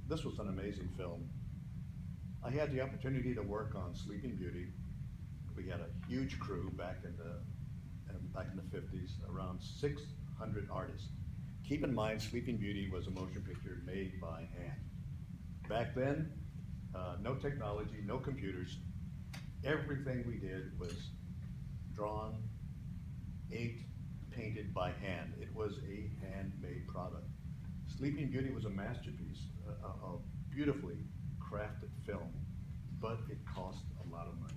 this was an amazing film. I had the opportunity to work on Sleeping Beauty. We had a huge crew back in the 50s, around 600 artists. Keep in mind, Sleeping Beauty was a motion picture made by hand. Back then, no technology, no computers. Everything we did was drawn, inked, painted by hand. It was a handmade product. Sleeping Beauty was a masterpiece, a beautifully crafted film, but it cost a lot of money.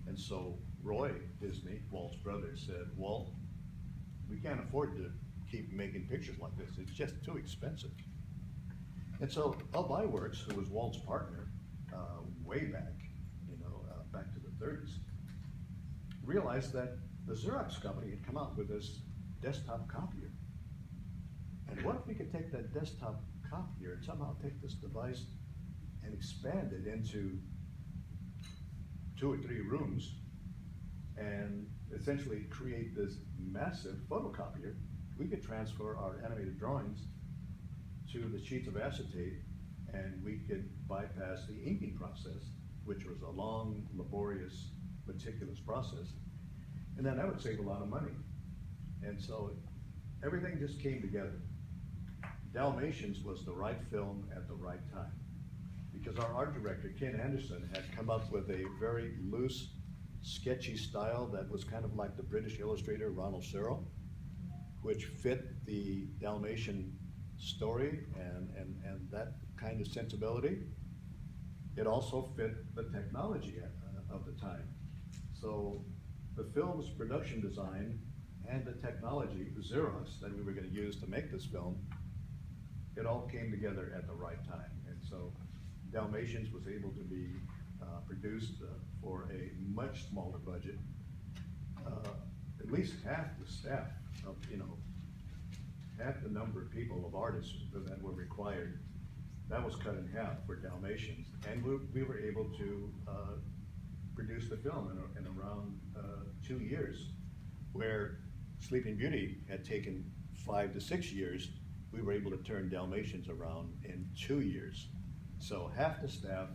And so Roy Disney, Walt's brother, said, Walt, we can't afford to keep making pictures like this. It's just too expensive. And so Ub Iwerks, who was Walt's partner way back, back to the 30s, realized that the Xerox company had come out with this desktop copier. And what if we could take that desktop copier and somehow take this device and expand it into 2 or 3 rooms and essentially create this massive photocopier? We could transfer our animated drawings to the sheets of acetate, and we could bypass the inking process, which was a long, laborious, meticulous process. And then that would save a lot of money. And so everything just came together. Dalmatians was the right film at the right time, because our art director, Ken Anderson, had come up with a very loose, sketchy style that was kind of like the British illustrator Ronald Searle, which fit the Dalmatian story and that kind of sensibility. It also fit the technology of the time. So the film's production design and the technology, Xerox, that we were going to use to make this film, it all came together at the right time. And so Dalmatians was able to be produced for a much smaller budget. At least half the staff of, half the number of people, of artists that were required, that was cut in half for Dalmatians. And we were able to produce the film in around 2 years, where Sleeping Beauty had taken 5 to 6 years. We were able to turn Dalmatians around in 2 years. So half the staff,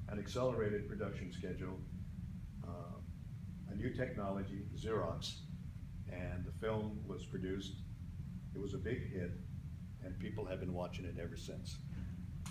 an accelerated production schedule, a new technology, Xerox, and the film was produced. It was a big hit, and people have been watching it ever since.